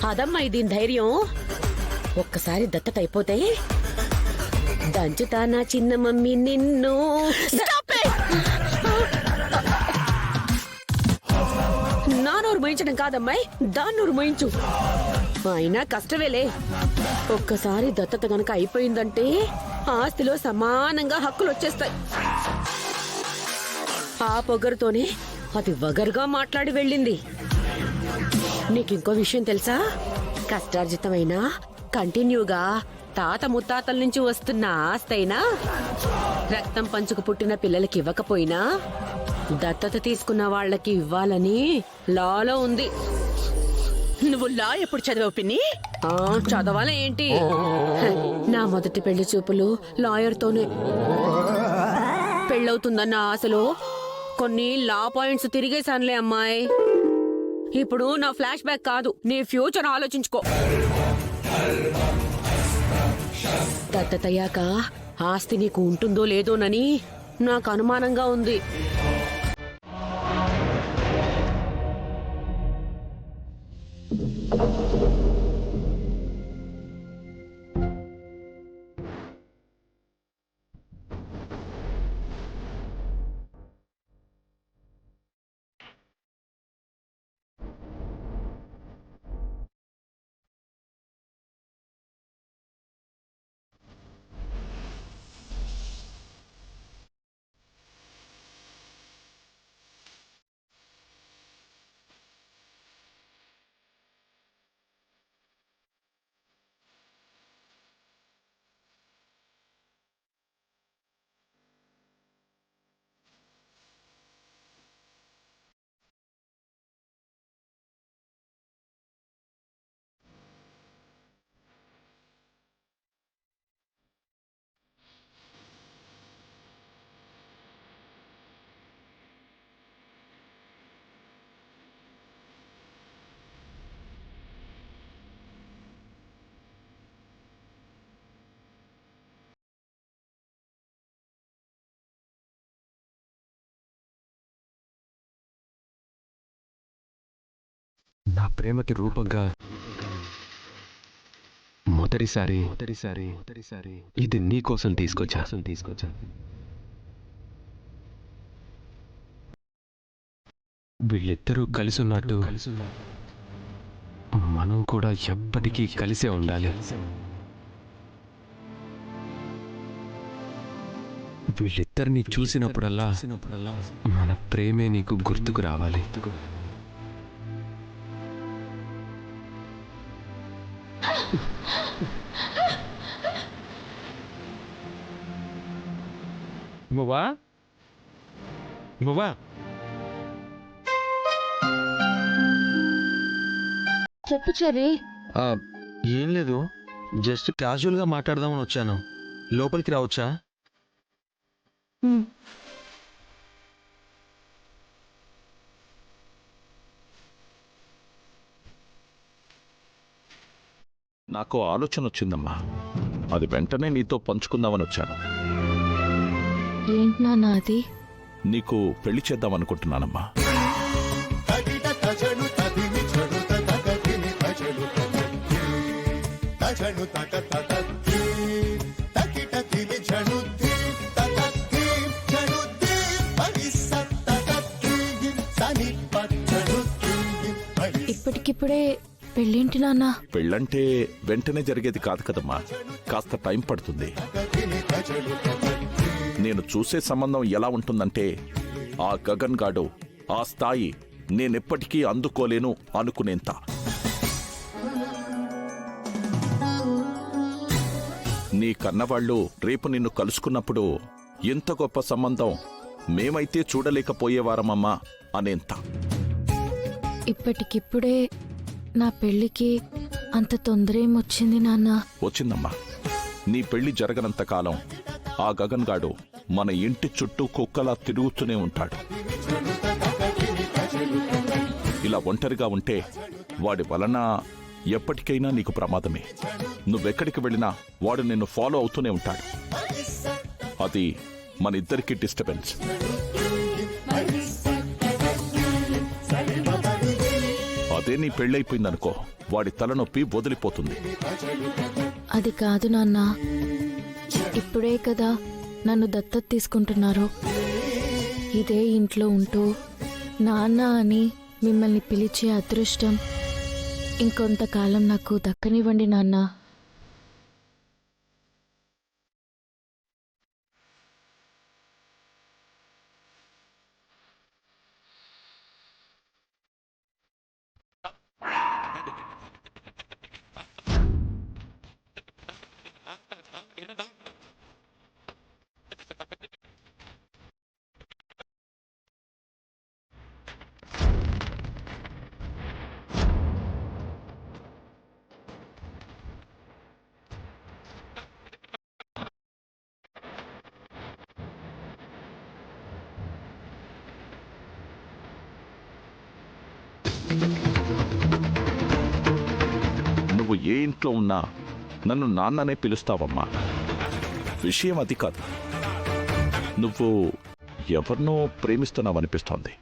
అదమ్మాయి దీని ధైర్యం. ఒక్కసారి దత్తత అయిపోతే దంచుతా నా చిన్న మమ్మీ నిన్ను. నా నోరు మోయించడం కాదమ్మాయి, దాని నోరు మోయించు. అయినా కష్టమేలే. ఒక్కసారి దత్తత గనక అయిపోయిందంటే ఆస్తిలో సమానంగా హక్కులు వచ్చేస్తాయి. ఆ పొగరుతోనే అది వగరుగా మాట్లాడి వెళ్ళింది. నీకింకో విషయం తెలుసా? కష్టార్జితమైనా కంటిన్యూగా తాత ముత్తాతల నుంచి వస్తున్న ఆస్తైనా రక్తం పంచుకు పుట్టిన పిల్లలకి ఇవ్వకపోయినా దత్తత తీసుకున్న వాళ్ళకి ఇవ్వాలని లాలో ఉంది. నువ్వు లా ఎప్పుడు చదివావు పిన్ని? చదవాలా ఏంటి? నా మొదటి పెళ్లి చూపులు లాయర్తోనే. పెళ్ళవుతుందన్న ఆశలో కొన్ని లా పాయింట్స్ తిరిగేశానులే అమ్మాయి. ఇప్పుడు నా ఫ్లాష్ బ్యాక్ కాదు, నీ ఫ్యూచర్ ఆలోచించుకో. దత్తతయ్యాక ఆస్తి నీకు ఉంటుందో లేదోనని నాకు అనుమానంగా ఉంది. నా ప్రేమకి రూపంగా మొదటిసారి ఇది నీ కోసం తీసుకొచ్చా. వీళ్ళిద్దరూ కలిసి ఉన్నట్టు మనం కూడా ఎప్పటికీ కలిసే ఉండాలి. వీళ్ళిద్దరిని చూసినప్పుడల్లా మన ప్రేమే నీకు గుర్తుకు రావాలి. చెప్పు చెర్రీ. ఏం లేదు, జస్ట్ క్యాజువల్గా మాట్లాడదామని వచ్చాను. లోపలికి రావచ్చా? నాకు ఆలోచన వచ్చిందమ్మా, అది వెంటనే నీతో పంచుకుందామని వచ్చాను. ఏంటన్నా అది? నీకు పెళ్లి చేద్దామనుకుంటున్నానమ్మా. ఇప్పటికిప్పుడే పెళ్ళేంటి నాన్న? పెళ్ళంటే వెంటనే జరిగేది కాదు కదమ్మా, కాస్త టైం పడుతుంది. నేను చూసే సంబంధం ఎలా ఉంటుందంటే, ఆ గగన్ గాడు ఆ స్థాయి నేనెప్పటికీ అందుకోలేను అనుకునేంత. నీ కన్నవాళ్లు రేపు నిన్ను కలుసుకున్నప్పుడు ఇంత గొప్ప సంబంధం మేమైతే చూడలేకపోయేవారమమ్మా అనేంత. ఇప్పటికిప్పుడే నా పెళ్లికి అంత తొందర ఏమొచ్చింది నాన్న? వచ్చిందమ్మా. నీ పెళ్లి జరగనంత కాలం ఆ గగన్ గాడు మన ఇంటి చుట్టూ కుక్కలా తిరుగుతూనే ఉంటాడు. ఇలా ఒంటరిగా ఉంటే వాడి వలన ఎప్పటికైనా నీకు ప్రమాదమే. నువ్వెక్కడికి వెళ్ళినా వాడు నిన్ను ఫాలో అవుతూనే ఉంటాడు. అది మన ఇద్దరికి అదే నీ పెళ్ళైపోయిందనుకో వాడి తలనొప్పి వదిలిపోతుంది. అది కాదు నాన్న, ఇప్పుడే కదా నన్ను దత్తత తీసుకుంటున్నారు. ఇదే ఇంట్లో ఉంటూ నాన్న అని మిమ్మల్ని పిలిచే అదృష్టం ఇంకొంతకాలం నాకు దక్కనివ్వండి నాన్న. నువ్వు ఏ ఇంట్లో ఉన్నా నన్ను నాన్ననే పిలుస్తావమ్మా. విషయం అది కాదు, నువ్వు ఎవరినో ప్రేమిస్తున్నావనిపిస్తోంది.